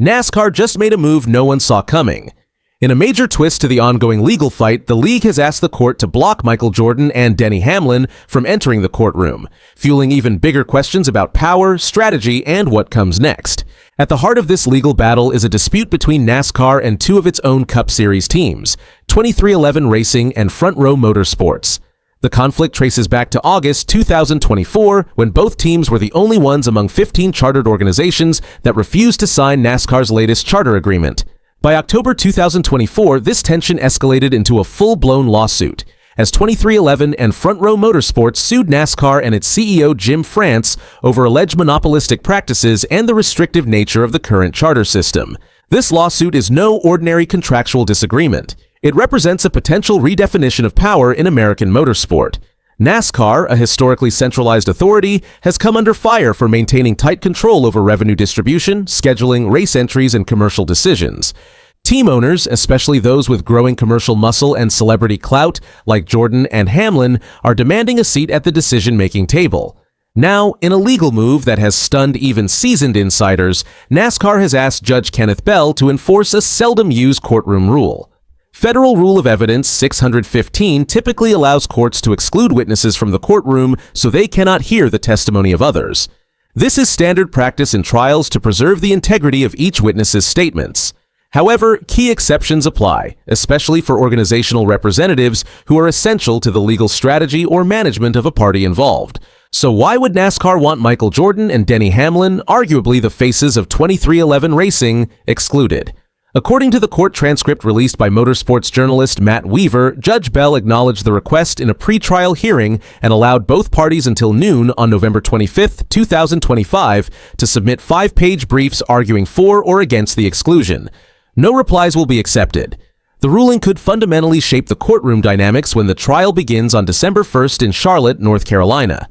NASCAR just made a move no one saw coming. In a major twist to the ongoing legal fight, the league has asked the court to block Michael Jordan and Denny Hamlin from entering the courtroom, fueling even bigger questions about power, strategy, and what comes next. At the heart of this legal battle is a dispute between NASCAR and two of its own Cup Series teams, 23XI Racing and Front Row Motorsports. The conflict traces back to August 2024, when both teams were the only ones among 15 chartered organizations that refused to sign NASCAR's latest charter agreement. By October 2024, this tension escalated into a full-blown lawsuit, as 23XI and Front Row Motorsports sued NASCAR and its CEO Jim France over alleged monopolistic practices and the restrictive nature of the current charter system. This lawsuit is no ordinary contractual disagreement. It represents a potential redefinition of power in American motorsport. NASCAR, a historically centralized authority, has come under fire for maintaining tight control over revenue distribution, scheduling, race entries, and commercial decisions. Team owners, especially those with growing commercial muscle and celebrity clout, like Jordan and Hamlin, are demanding a seat at the decision-making table. Now, in a legal move that has stunned even seasoned insiders, NASCAR has asked Judge Kenneth Bell to enforce a seldom-used courtroom rule. Federal Rule of Evidence 615 typically allows courts to exclude witnesses from the courtroom so they cannot hear the testimony of others. This is standard practice in trials to preserve the integrity of each witness's statements. However, key exceptions apply, especially for organizational representatives who are essential to the legal strategy or management of a party involved. So why would NASCAR want Michael Jordan and Denny Hamlin, arguably the faces of 23XI Racing, excluded? According to the court transcript released by Motorsports journalist Matt Weaver, Judge Bell acknowledged the request in a pre-trial hearing and allowed both parties until noon on November 25, 2025, to submit 5-page briefs arguing for or against the exclusion. No replies will be accepted. The ruling could fundamentally shape the courtroom dynamics when the trial begins on December 1st in Charlotte, North Carolina.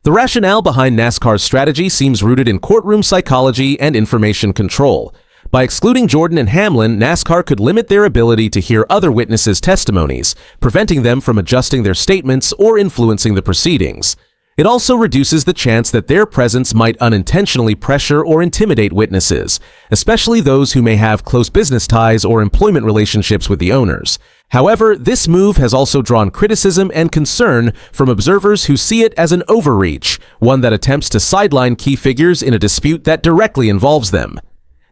The rationale behind NASCAR's strategy seems rooted in courtroom psychology and information control. By excluding Jordan and Hamlin, NASCAR could limit their ability to hear other witnesses' testimonies, preventing them from adjusting their statements or influencing the proceedings. It also reduces the chance that their presence might unintentionally pressure or intimidate witnesses, especially those who may have close business ties or employment relationships with the owners. However, this move has also drawn criticism and concern from observers who see it as an overreach, one that attempts to sideline key figures in a dispute that directly involves them.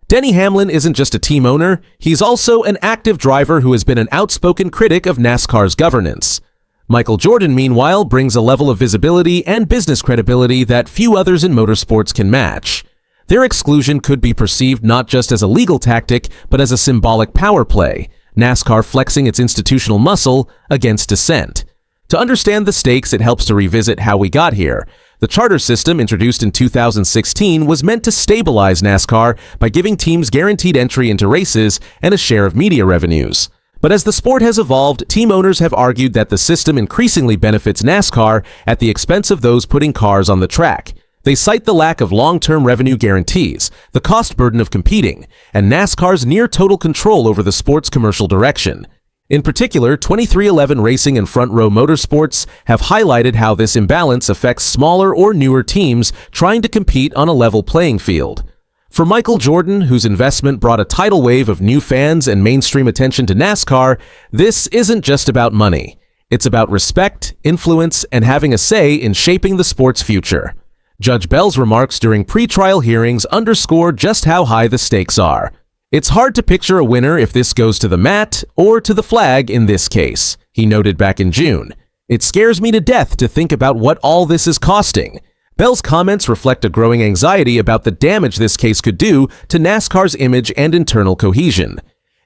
Denny Hamlin isn't just a team owner, he's also an active driver who has been an outspoken critic of NASCAR's governance. Michael Jordan, meanwhile, brings a level of visibility and business credibility that few others in motorsports can match. Their exclusion could be perceived not just as a legal tactic, but as a symbolic power play, NASCAR flexing its institutional muscle against dissent. To understand the stakes, it helps to revisit how we got here. The charter system, introduced in 2016, was meant to stabilize NASCAR by giving teams guaranteed entry into races and a share of media revenues. But as the sport has evolved, team owners have argued that the system increasingly benefits NASCAR at the expense of those putting cars on the track. They cite the lack of long-term revenue guarantees, the cost burden of competing, and NASCAR's near-total control over the sport's commercial direction. In particular, 23XI Racing and Front Row Motorsports have highlighted how this imbalance affects smaller or newer teams trying to compete on a level playing field. For Michael Jordan, whose investment brought a tidal wave of new fans and mainstream attention to NASCAR, this isn't just about money. It's about respect, influence, and having a say in shaping the sport's future. Judge Bell's remarks during pre-trial hearings underscore just how high the stakes are. It's hard to picture a winner if this goes to the mat or to the flag in this case, he noted back in June. It scares me to death to think about what all this is costing. Bell's comments reflect a growing anxiety about the damage this case could do to NASCAR's image and internal cohesion.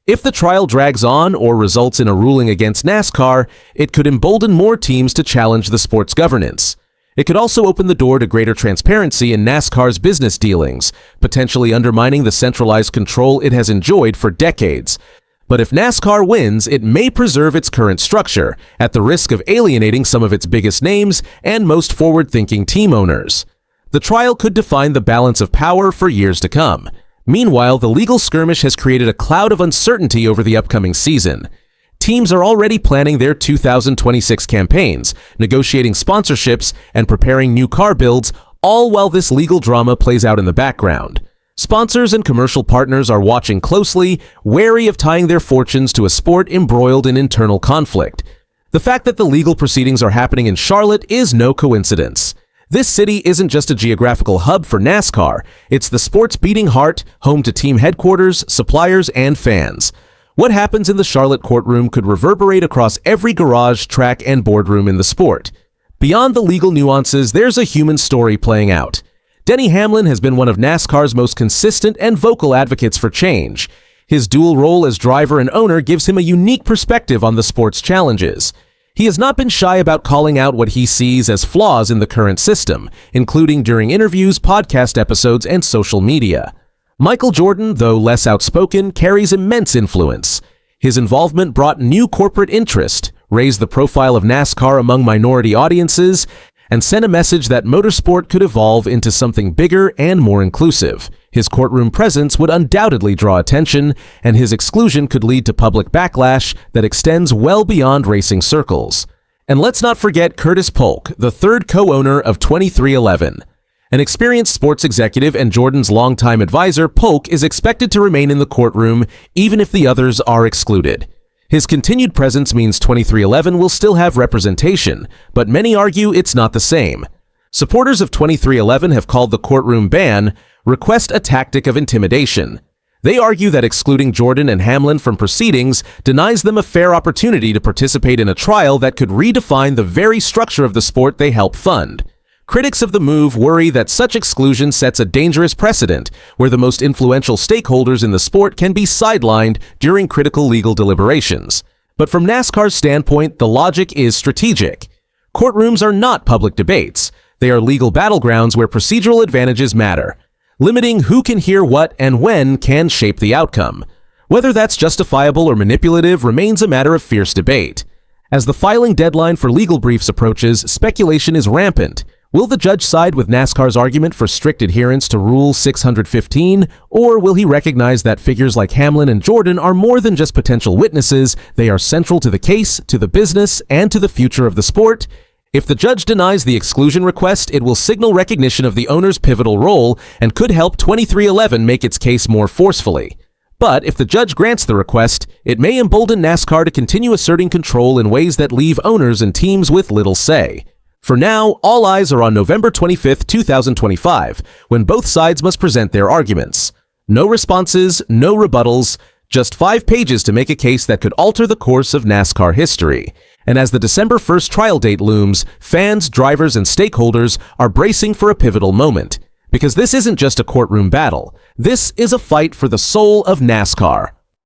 If the trial drags on or results in a ruling against NASCAR, it could embolden more teams to challenge the sport's governance. It could also open the door to greater transparency in NASCAR's business dealings, potentially undermining the centralized control it has enjoyed for decades. But if NASCAR wins, it may preserve its current structure, at the risk of alienating some of its biggest names and most forward-thinking team owners. The trial could define the balance of power for years to come. Meanwhile, the legal skirmish has created a cloud of uncertainty over the upcoming season. Teams are already planning their 2026 campaigns, negotiating sponsorships, and preparing new car builds, all while this legal drama plays out in the background. Sponsors and commercial partners are watching closely, wary of tying their fortunes to a sport embroiled in internal conflict. The fact that the legal proceedings are happening in Charlotte is no coincidence. This city isn't just a geographical hub for NASCAR, it's the sport's beating heart, home to team headquarters, suppliers, and fans. What happens in the Charlotte courtroom could reverberate across every garage, track, and boardroom in the sport. Beyond the legal nuances, there's a human story playing out. Denny Hamlin has been one of NASCAR's most consistent and vocal advocates for change. His dual role as driver and owner gives him a unique perspective on the sport's challenges. He has not been shy about calling out what he sees as flaws in the current system, including during interviews, podcast episodes, and social media. Michael Jordan, though less outspoken, carries immense influence. His involvement brought new corporate interest, raised the profile of NASCAR among minority audiences, and sent a message that motorsport could evolve into something bigger and more inclusive. His courtroom presence would undoubtedly draw attention, and his exclusion could lead to public backlash that extends well beyond racing circles. And let's not forget Curtis Polk, the third co-owner of 23XI. An experienced sports executive and Jordan's longtime advisor, Polk is expected to remain in the courtroom even if the others are excluded. His continued presence means 23XI will still have representation, but many argue it's not the same. Supporters of 23XI have called the courtroom ban "request a tactic of intimidation." They argue that excluding Jordan and Hamlin from proceedings denies them a fair opportunity to participate in a trial that could redefine the very structure of the sport they help fund. Critics of the move worry that such exclusion sets a dangerous precedent where the most influential stakeholders in the sport can be sidelined during critical legal deliberations. But from NASCAR's standpoint, the logic is strategic. Courtrooms are not public debates. They are legal battlegrounds where procedural advantages matter. Limiting who can hear what and when can shape the outcome. Whether that's justifiable or manipulative remains a matter of fierce debate. As the filing deadline for legal briefs approaches, speculation is rampant. Will the judge side with NASCAR's argument for strict adherence to Rule 615, or will he recognize that figures like Hamlin and Jordan are more than just potential witnesses? They are central to the case, to the business, and to the future of the sport. If the judge denies the exclusion request, it will signal recognition of the owner's pivotal role and could help 23XI make its case more forcefully. But if the judge grants the request, it may embolden NASCAR to continue asserting control in ways that leave owners and teams with little say. For now, all eyes are on November 25, 2025, when both sides must present their arguments. No responses, no rebuttals, just 5 pages to make a case that could alter the course of NASCAR history. And as the December 1st trial date looms, fans, drivers, and stakeholders are bracing for a pivotal moment. Because this isn't just a courtroom battle. This is a fight for the soul of NASCAR.